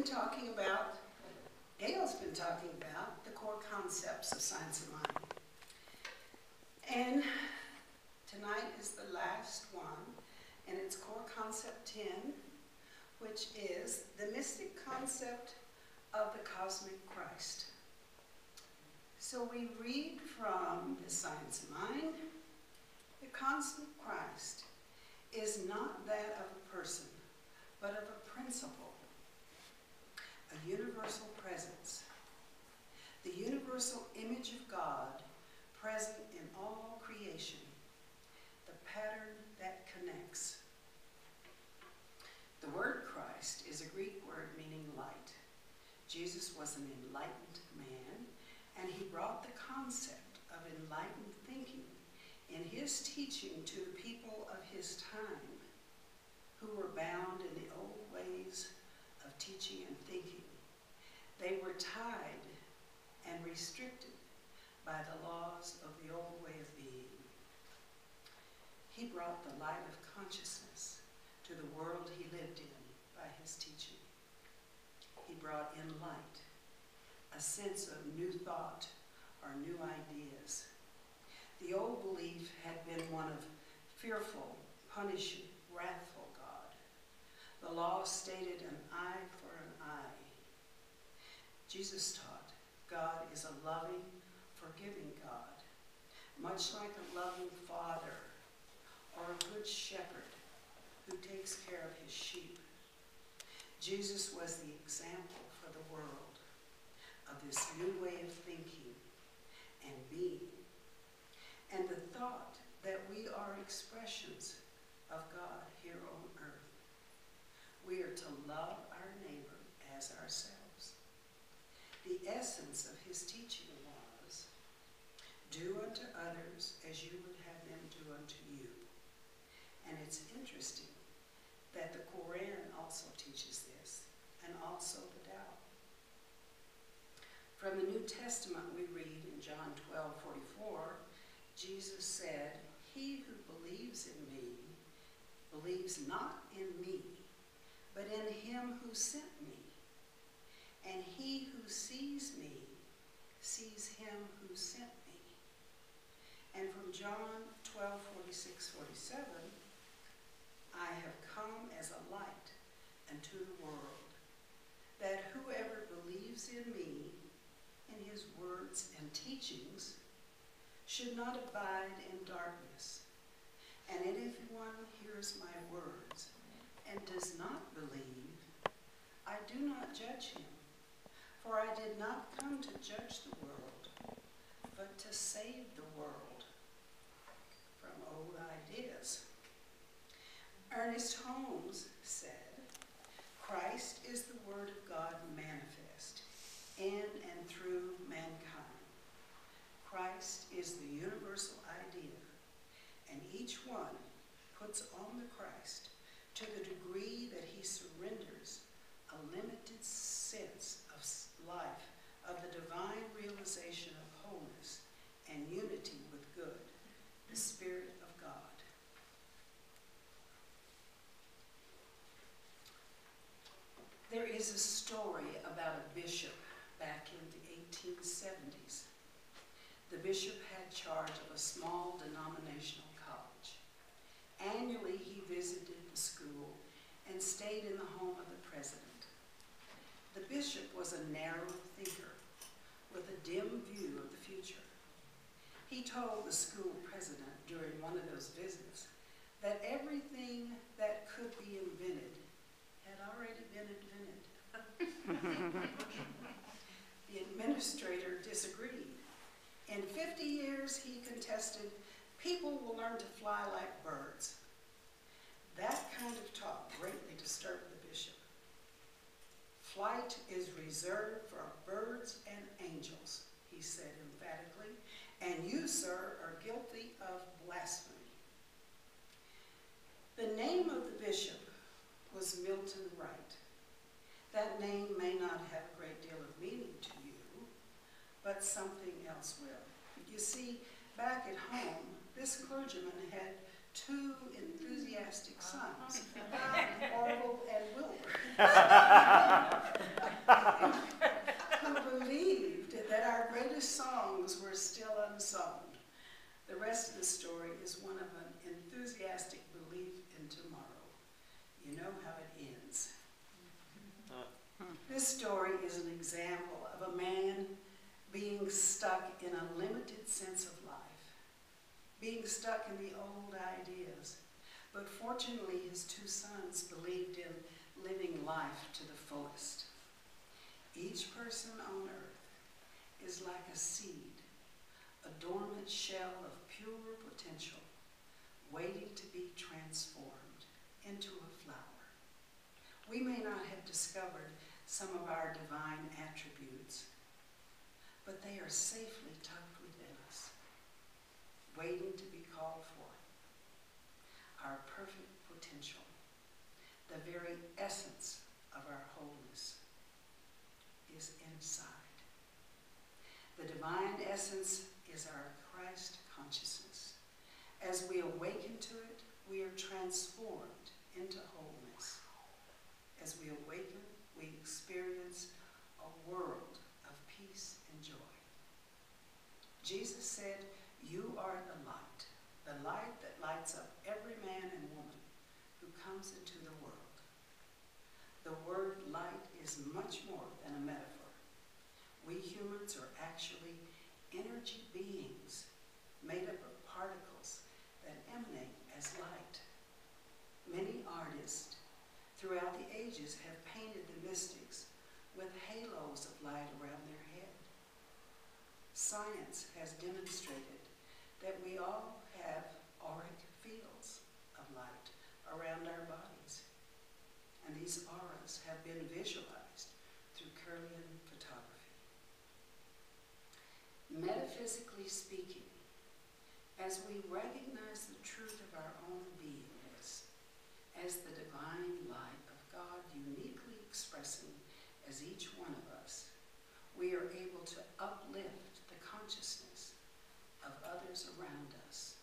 talking about, Gail's been talking about the core concepts of science of mind. And tonight is the last one, and it's core concept 10, which is the mystic concept of the cosmic Christ. So we read from the science of mind, the cosmic Christ is not that of a person, but of a principle, a universal presence, the universal image of God present in all creation, the pattern that connects. The word Christ is a Greek word meaning light. Jesus was an enlightened man, and he brought the concept of enlightened thinking in his teaching to the people of his time who were bound in the old ways of teaching and thinking. They were tied and restricted by the laws of the old way of being. He brought the light of consciousness to the world he lived in by his teaching. He brought in light, a sense of new thought or new ideas. The old belief had been one of fearful, punishing, wrathful God. The law stated an eye for an eye. Jesus taught God is a loving, forgiving God, much like a loving father or a good shepherd who takes care of his sheep. Jesus was the example for the world of this new way of thinking and being, and the thought that we are expressions of God here on earth. We are to love our neighbor as ourselves. The essence of his teaching was, do unto others as you would have them do unto you. And it's interesting that the Quran also teaches this, and also the Tao. From the New Testament we read in John 12:44, Jesus said, he who believes in me believes not in me, but in him who sent me. And he who sees me sees him who sent me. And from John 12:46-47, I have come as a light unto the world, that whoever believes in me, in his words and teachings, should not abide in darkness. And if anyone hears my words and does not believe, I do not judge him. For I did not come to judge the world, but to save the world from old ideas. Ernest Holmes said, Christ is the Word of God manifest in and through mankind. Christ is the universal idea, and each one puts on the Christ to the degree that he surrenders a limited sense of life, of the divine realization of wholeness and unity with good, the Spirit of God. There is a story about a bishop back in the 1870s. The bishop had charge of a small denominational college. Annually, he visited the school and stayed in the home of the president. The bishop was a narrow thinker with a dim view of the future. He told the school president during one of those visits that everything that could be invented had already been invented. The administrator disagreed. In 50 years, he contested, people will learn to fly like birds. That kind of talk greatly disturbed the bishop. Flight is reserved for birds and angels, he said emphatically, and you, sir, are guilty of blasphemy. The name of the bishop was Milton Wright. That name may not have a great deal of meaning to you, but something else will. You see, back at home, this clergyman had two enthusiastic sons, Orville and Wilbur. who believed that our greatest songs were still unsung. The rest of the story is one of an enthusiastic belief in tomorrow. You know how it ends. This story is an example of a man being stuck in a limited sense of life, being stuck in the old ideas. But fortunately, his two sons believed in living life to the fullest. Each person on earth is like a seed, a dormant shell of pure potential, waiting to be transformed into a flower. We may not have discovered some of our divine attributes, but they are safely tucked within us, waiting to be called forth. Our perfect potential, the very essence of our wholeness, is inside. The divine essence is our Christ consciousness. As we awaken to it, we are transformed into wholeness. As we awaken, we experience a world of peace and joy. Jesus said, "You are the light that lights up every man and woman who comes into the world." The word light is much more than a metaphor. We humans are actually energy beings made up of particles that emanate as light. Many artists throughout the ages have painted the mystics with halos of light around their head. Science has demonstrated that we all have auric fields of light around our bodies, and these auras have been visualized through Kirlian photography. Metaphysically speaking, as we recognize the truth of our own beingness as the divine light of God uniquely expressing as each one of us, we are able to uplift the consciousness of others around us.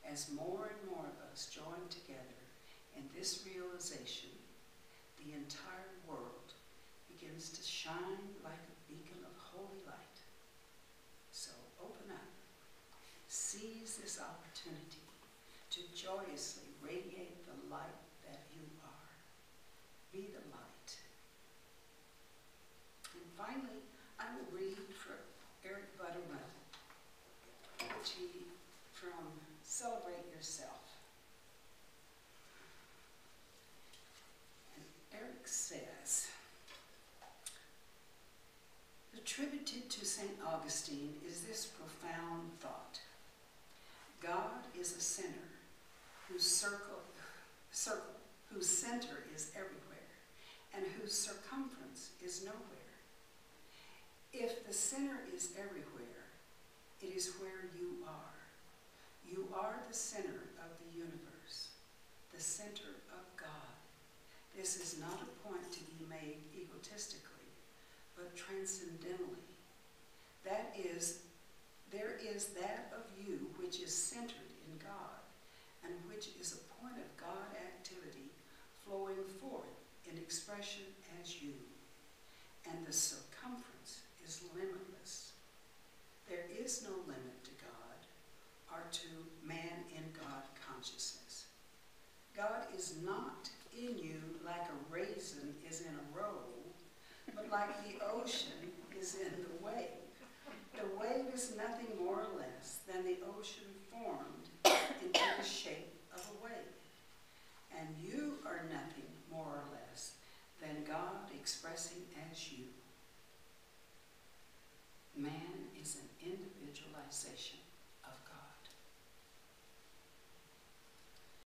As more and more of us join together in this realization, the entire world begins to shine like a beacon of holy light. So open up, seize this opportunity to joyously radiate the light that you are. Be the light. And finally, I will read from Eric Butterman, from Celebrate Yourself. And Eric says, attributed to St. Augustine is this profound thought: God is a center whose whose center is everywhere and whose circumference is nowhere. If the center is everywhere, it is where you are. You are the center of the universe, the center of God. This is not a point to be made egotistically, but transcendentally. That is, there is that of you which is centered in God, and which is a point of God activity flowing forth in expression as you. And the circumference is limitless. There is no limit to God or to man in God consciousness. God is not in you like a raisin is in a roll, but like the ocean is in the wave. The wave is nothing more or less than the ocean formed into the shape of a wave. And you are nothing more or less than God expressing as you. Man is an individualization